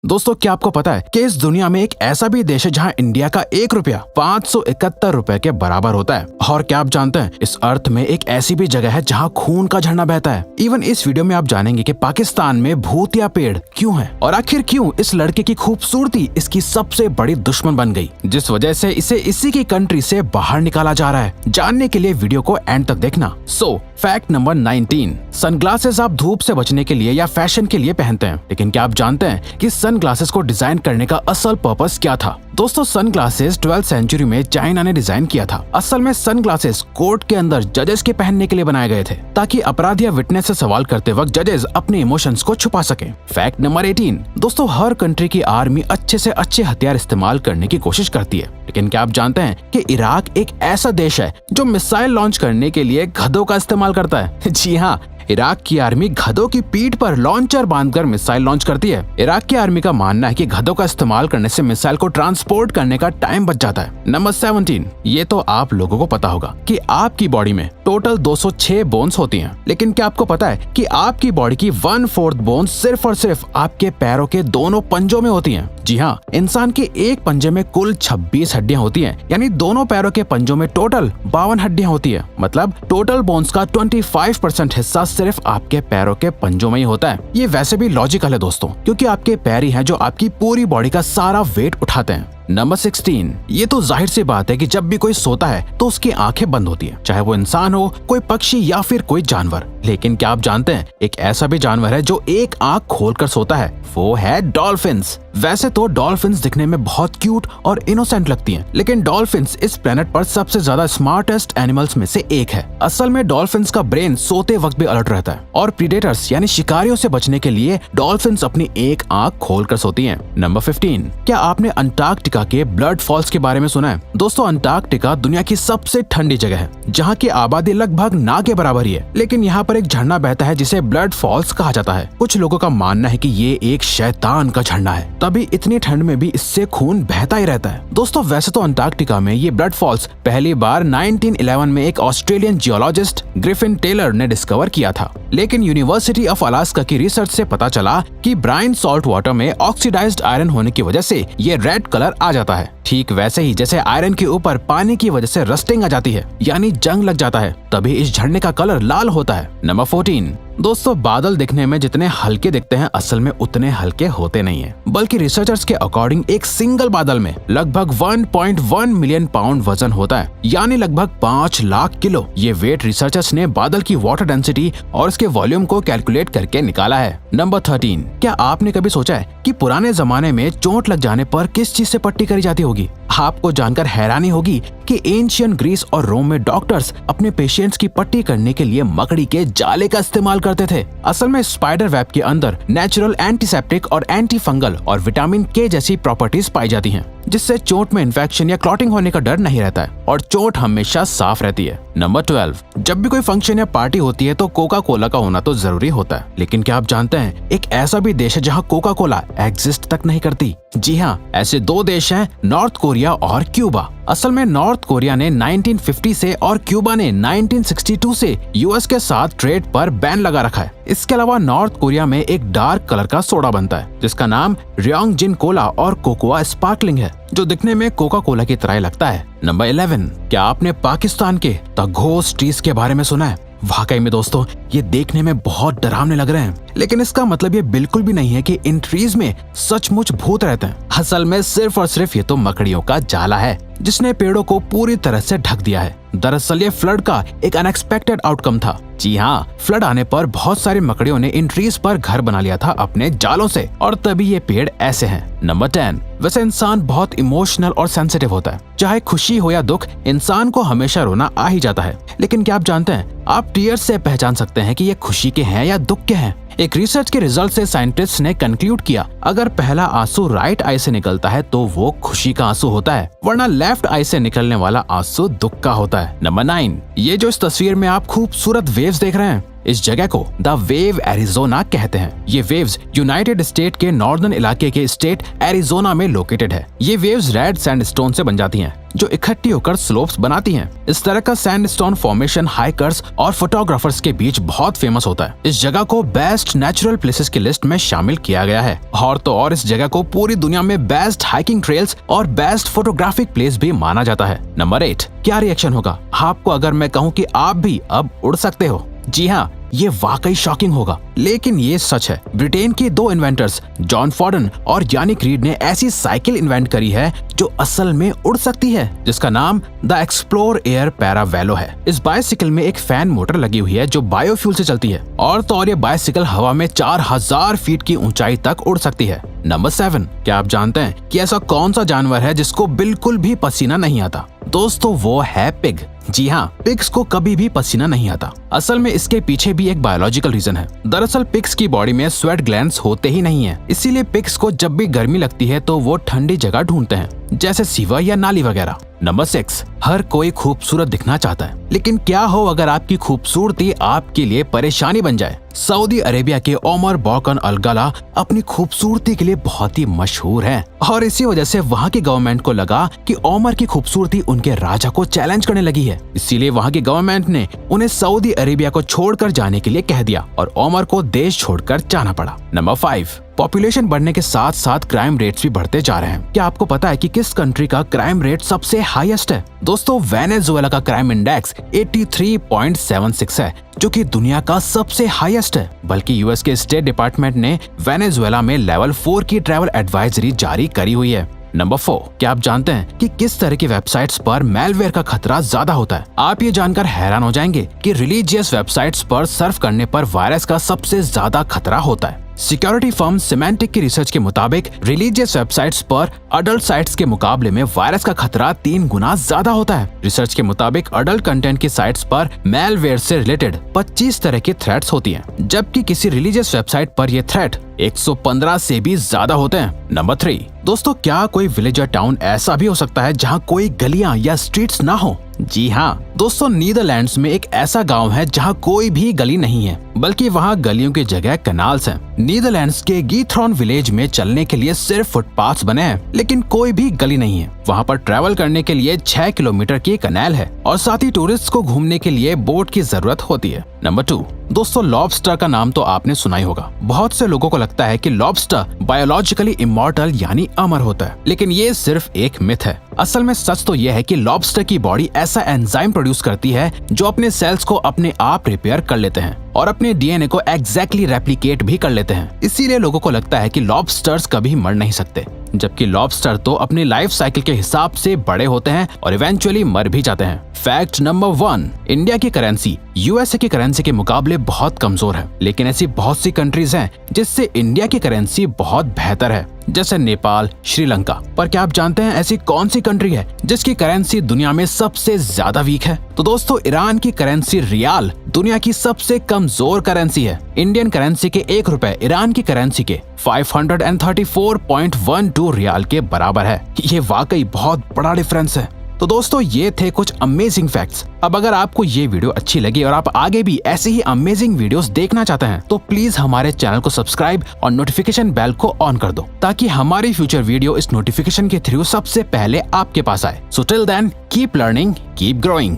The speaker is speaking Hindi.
दोस्तों क्या आपको पता है कि इस दुनिया में एक ऐसा भी देश है जहां इंडिया का 1 रुपया 571 रुपए के बराबर होता है। और क्या आप जानते हैं इस अर्थ में एक ऐसी भी जगह है जहां खून का झरना बहता है। इवन इस वीडियो में आप जानेंगे कि पाकिस्तान में भूतिया पेड़ क्यों है और आखिर क्यों इस लड़के की खूबसूरती इसकी सबसे बड़ी दुश्मन बन गई, जिस वजह से इसे इसी की कंट्री से बाहर निकाला जा रहा है। जानने के लिए वीडियो को एंड तक देखना। फैक्ट नंबर 19, सनग्लासेस आप धूप से बचने के लिए या फैशन के लिए पहनते हैं, लेकिन क्या आप जानते हैं कि सनग्लासेस को डिजाइन करने का असल पर्पस क्या था? दोस्तों सनग्लासेस 12वीं सेंचुरी में चाइना ने डिजाइन किया था। असल में सनग्लासेस कोर्ट के अंदर जजेस के पहनने के लिए बनाए गए थे ताकि अपराधी या विटनेस से सवाल करते वक्त जजेस अपने इमोशंस को छुपा सके। फैक्ट नंबर 18, दोस्तों हर कंट्री की आर्मी अच्छे से अच्छे हथियार इस्तेमाल करने की कोशिश करती है, लेकिन क्या आप जानते हैं कि इराक एक ऐसा देश है जो मिसाइल लॉन्च करने के लिए गधों का इस्तेमाल करता है। जी हाँ, इराक की आर्मी गधों की पीठ पर लॉन्चर बांधकर मिसाइल लॉन्च करती है। इराक की आर्मी का मानना है कि गधों का इस्तेमाल करने से मिसाइल को ट्रांसपोर्ट करने का टाइम बच जाता है। नंबर 17, ये तो आप लोगों को पता होगा कि आपकी बॉडी में टोटल 206 बोन्स होती हैं, लेकिन क्या आपको पता है कि आपकी बॉडी की 1/4 बोन्स सिर्फ और सिर्फ आपके पैरों के दोनों पंजों में होती हैं। जी हाँ, इंसान के एक पंजे में कुल 26 हड्डियां होती हैं, यानी दोनों पैरों के पंजों में टोटल 52 हड्डियां होती है। मतलब टोटल बोन्स का 25% हिस्सा सिर्फ आपके पैरों के पंजों में ही होता है। ये वैसे भी लॉजिकल है दोस्तों, क्योंकि आपके पैर ही हैं जो आपकी पूरी बॉडी का सारा वेट उठाते हैं। नंबर 16, ये तो जाहिर सी बात है कि जब भी कोई सोता है तो उसकी आंखें बंद होती हैं, चाहे वो इंसान हो, कोई पक्षी या फिर कोई जानवर। लेकिन क्या आप जानते हैं एक ऐसा भी जानवर है जो एक आंख खोलकर सोता है, वो है डॉल्फिन्स। वैसे तो डॉल्फिन्स दिखने में बहुत क्यूट और इनोसेंट लगती हैं, लेकिन डॉल्फिन्स इस प्लेनेट पर सबसे ज्यादा स्मार्टेस्ट एनिमल्स में से एक है। असल में डॉल्फिन्स का ब्रेन सोते वक्त भी अलर्ट रहता है और प्रीडेटर्स यानी शिकारियों से बचने के लिए डॉल्फिन्स अपनी एक आंख खोलकर सोती हैं। नंबर 15, क्या आपने अंटार्कटिका के ब्लड फॉल्स के बारे में सुना है? दोस्तों अंटार्कटिका दुनिया की सबसे ठंडी जगह है जहाँ की आबादी लगभग ना के बराबर ही है, लेकिन यहाँ पर एक झरना बहता है जिसे ब्लड फॉल्स कहा जाता है। कुछ लोगों का मानना है कि ये एक शैतान का झरना है, तभी इतनी ठंड में भी इससे खून बहता ही रहता है। दोस्तों वैसे तो अंटार्कटिका में ये ब्लड फॉल्स पहली बार 1911 में एक ऑस्ट्रेलियन जियोलॉजिस्ट ग्रिफिन टेलर ने डिस्कवर किया था, लेकिन यूनिवर्सिटी ऑफ अलास्का की रिसर्च से पता चला कि ब्राइन सॉल्ट वाटर में ऑक्सीडाइज्ड आयरन होने की वजह से ये रेड कलर आ जाता है। ठीक वैसे ही जैसे आयरन के ऊपर पानी की वजह से रस्टिंग आ जाती है, यानी जंग लग जाता है, तभी इस झरने का कलर लाल होता है। नंबर 14, दोस्तों बादल दिखने में जितने हल्के दिखते हैं असल में उतने हल्के होते नहीं हैं, बल्कि रिसर्चर्स के अकॉर्डिंग एक सिंगल बादल में लगभग 1.1 मिलियन पाउंड वजन होता है, यानी लगभग 5 लाख किलो। ये वेट रिसर्चर्स ने बादल की वाटर डेंसिटी और इसके वॉल्यूम को कैलकुलेट करके निकाला है। नंबर 13, क्या आपने कभी सोचा है कि पुराने जमाने में चोट लग जाने पर किस चीज से पट्टी करी जाती होगी? आपको जानकर हैरानी होगी कि एंशियंट ग्रीस और रोम में डॉक्टर्स अपने पेशेंट्स की पट्टी करने के लिए मकड़ी के जाले का इस्तेमाल करते थे। असल में स्पाइडर वेब के अंदर नेचुरल एंटीसेप्टिक और एंटी फंगल और विटामिन के जैसी प्रॉपर्टीज पाई जाती हैं, जिससे चोट में इन्फेक्शन या क्लॉटिंग होने का डर नहीं रहता है और चोट हमेशा साफ रहती है। नंबर 12, जब भी कोई फंक्शन या पार्टी होती है तो कोका कोला का होना तो जरूरी होता है, लेकिन क्या आप जानते हैं एक ऐसा भी देश है जहाँ कोका कोला एग्जिस्ट तक नहीं करती? जी हाँ, ऐसे 2 देश हैं, नॉर्थ कोरिया और क्यूबा। असल में नॉर्थ कोरिया ने 1950 से और क्यूबा ने 1962 से यूएस के साथ ट्रेड पर बैन लगा रखा है। इसके अलावा नॉर्थ कोरिया में एक डार्क कलर का सोडा बनता है जिसका नाम रियोंगजिन कोला और कोकोआ स्पार्कलिंग है, जो दिखने में कोका कोला की तरह लगता है। नंबर 11, क्या आपने पाकिस्तान के द घोस्ट ट्रीज के बारे में सुना है? वाकई में दोस्तों ये देखने में बहुत डरावने लग रहे हैं, लेकिन इसका मतलब ये बिल्कुल भी नहीं है कि इन ट्रीज में सचमुच भूत रहते हैं। असल में सिर्फ और सिर्फ ये तो मकड़ियों का जाला है जिसने पेड़ों को पूरी तरह से ढक दिया है। दरअसल ये फ्लड का एक अनएक्सपेक्टेड आउटकम था। जी हाँ, फ्लड आने पर बहुत सारी मकड़ियों ने इन ट्रीज पर घर बना लिया था अपने जालों से, और तभी ये पेड़ ऐसे हैं। नंबर 10, वैसे इंसान बहुत इमोशनल और सेंसिटिव होता है, चाहे खुशी हो या दुख, इंसान को हमेशा रोना आ ही जाता है। लेकिन क्या आप जानते हैं आप टीयर्स से पहचान सकते हैं कि ये खुशी के हैं या दुख के हैं? एक रिसर्च के रिजल्ट से साइंटिस्ट ने कंक्लूड किया, अगर पहला आंसू राइट आई से निकलता है तो वो खुशी का आंसू होता है, वरना लेफ्ट आई से निकलने वाला आंसू दुख का होता है। नंबर 9, ये जो इस तस्वीर में आप खूबसूरत वेव्स देख रहे हैं इस जगह को द वेव एरिजोना कहते हैं। ये वेव्स यूनाइटेड स्टेट के नॉर्दर्न इलाके के स्टेट एरिजोना में लोकेटेड है। ये वेव्स रेड सैंडस्टोन से बन जाती हैं, जो इकट्ठी होकर स्लोप्स बनाती हैं। इस तरह का सैंडस्टोन फॉर्मेशन हाइकर्स और फोटोग्राफर्स के बीच बहुत फेमस होता है। इस जगह को बेस्ट नेचुरल प्लेसेस की लिस्ट में शामिल किया गया है। और तो और इस जगह को पूरी दुनिया में बेस्ट हाइकिंग ट्रेल्स और बेस्ट फोटोग्राफिक प्लेस भी माना जाता है। नंबर 8, क्या रिएक्शन होगा आपको अगर मैं कहूँ कि आप भी अब उड़ सकते हो? जी हाँ, ये वाकई शॉकिंग होगा, लेकिन ये सच है। ब्रिटेन के 2 इन्वेंटर्स जॉन फॉर्डन और यानिक रीड ने ऐसी साइकिल इन्वेंट करी है जो असल में उड़ सकती है, जिसका नाम द एक्सप्लोर एयर पैरावेलो है। इस बाइसिकल में एक फैन मोटर लगी हुई है जो बायोफ्यूल से चलती है, और तो और ये बाइसिकल हवा में 4000 फीट की ऊंचाई तक उड़ सकती है। नंबर 7, क्या आप जानते हैं कि ऐसा कौन सा जानवर है जिसको बिल्कुल भी पसीना नहीं आता? दोस्तों, वो है पिग। जी हाँ, पिग्स को कभी भी पसीना नहीं आता। असल में इसके पीछे भी एक बायोलॉजिकल रीजन है। दरअसल पिग्स की बॉडी में स्वेट ग्लैंड्स होते ही नहीं है, इसीलिए पिग्स को जब भी गर्मी लगती है तो वो ठंडी जगह ढूंढते हैं, जैसे सीवर या नाली वगैरह। नंबर 6, हर कोई खूबसूरत दिखना चाहता है, लेकिन क्या हो अगर आपकी खूबसूरती आपके लिए परेशानी बन जाए? सऊदी अरेबिया के ओमर बॉकन अल गला अपनी खूबसूरती के लिए बहुत ही मशहूर हैं, और इसी वजह से वहाँ की गवर्नमेंट को लगा कि ओमर की खूबसूरती उनके राजा को चैलेंज करने लगी है। इसीलिए वहाँ की गवर्नमेंट ने उन्हें सऊदी अरेबिया को छोड़कर जाने के लिए कह दिया और ओमर को देश छोड़कर जाना पड़ा। नंबर 5, पॉपुलेशन बढ़ने के साथ साथ क्राइम रेट्स भी बढ़ते जा रहे हैं। क्या आपको पता है कि किस कंट्री का क्राइम रेट सबसे हाईएस्ट है? दोस्तों, वेनेजुएला का क्राइम इंडेक्स 83.76 है, जो कि दुनिया का सबसे हाईएस्ट है। बल्कि यूएस के स्टेट डिपार्टमेंट ने वेनेजुएला में लेवल 4 की ट्रैवल एडवाइजरी जारी करी हुई है। नंबर 4, क्या आप जानते हैं कि किस तरह की वेबसाइट्स पर मेलवेयर का खतरा ज्यादा होता है? आप ये जानकर हैरान हो जाएंगे कि रिलीजियस वेबसाइट्स पर सर्फ करने पर वायरस का सबसे ज्यादा खतरा होता है। सिक्योरिटी फर्म सिमेंटिक की रिसर्च के मुताबिक रिलीजियस वेबसाइट्स पर अडल्ट साइट्स के मुकाबले में वायरस का खतरा 3 गुना ज्यादा होता है। रिसर्च के मुताबिक अडल्ट कंटेंट की साइट्स पर मेलवेयर से रिलेटेड 25 तरह की थ्रेट्स होती हैं, जबकि किसी रिलीजियस वेबसाइट पर ये थ्रेट 115 से भी ज्यादा होते हैं। नंबर 3, दोस्तों, क्या कोई विलेज या टाउन ऐसा भी हो सकता है जहाँ कोई गलियां या स्ट्रीट्स ना हो? जी हाँ दोस्तों, नीदरलैंड्स में एक ऐसा गांव है जहाँ कोई भी गली नहीं है, बल्कि वहाँ गलियों की जगह कैनाल्स हैं। नीदरलैंड्स के गीथ्रॉन विलेज में चलने के लिए सिर्फ फुटपाथ्स बने हैं, लेकिन कोई भी गली नहीं है। वहाँ पर ट्रैवल करने के लिए 6 किलोमीटर की कैनाल है, और साथ ही टूरिस्ट को घूमने के लिए बोट की जरूरत होती है। नंबर 2, दोस्तों, लॉबस्टर का नाम तो आपने सुना ही होगा। बहुत से लोगों को लगता है कि लॉबस्टर बायोलॉजिकली इमॉर्टल यानी अमर होता है, लेकिन ये सिर्फ एक मिथ है। असल में सच तो यह है कि लॉबस्टर की बॉडी ऐसा एंजाइम प्रोड्यूस करती है जो अपने सेल्स को अपने आप रिपेयर कर लेते हैं और अपने डीएनए को एग्जैक्टली रेप्लिकेट भी कर लेते हैं। इसीलिए लोगों को लगता है कि लॉबस्टर्स कभी मर नहीं सकते, जबकि लॉबस्टर तो अपनी लाइफ साइकिल के हिसाब से बड़े होते हैं और इवेंचुअली मर भी जाते हैं। फैक्ट नंबर 1, इंडिया की करेंसी यूएसए की करेंसी के मुकाबले बहुत कमजोर है, लेकिन ऐसी बहुत सी कंट्रीज हैं जिससे इंडिया की करेंसी बहुत बेहतर है, जैसे नेपाल, श्रीलंका। पर क्या आप जानते हैं ऐसी कौन सी कंट्री है जिसकी करेंसी दुनिया में सबसे ज्यादा वीक है? तो दोस्तों, ईरान की करेंसी रियाल दुनिया की सबसे कमजोर करेंसी है। इंडियन करेंसी के 1 रुपए ईरान की करेंसी के 534.12 रियाल के बराबर है। ये वाकई बहुत बड़ा डिफरेंस है। तो दोस्तों, ये थे कुछ अमेजिंग फैक्ट्स। अब अगर आपको ये वीडियो अच्छी लगी और आप आगे भी ऐसे ही अमेजिंग वीडियोस देखना चाहते हैं, तो प्लीज हमारे चैनल को सब्सक्राइब और नोटिफिकेशन बेल को ऑन कर दो, ताकि हमारी फ्यूचर वीडियो इस नोटिफिकेशन के थ्रू सबसे पहले आपके पास आए। So till then, keep learning, keep growing.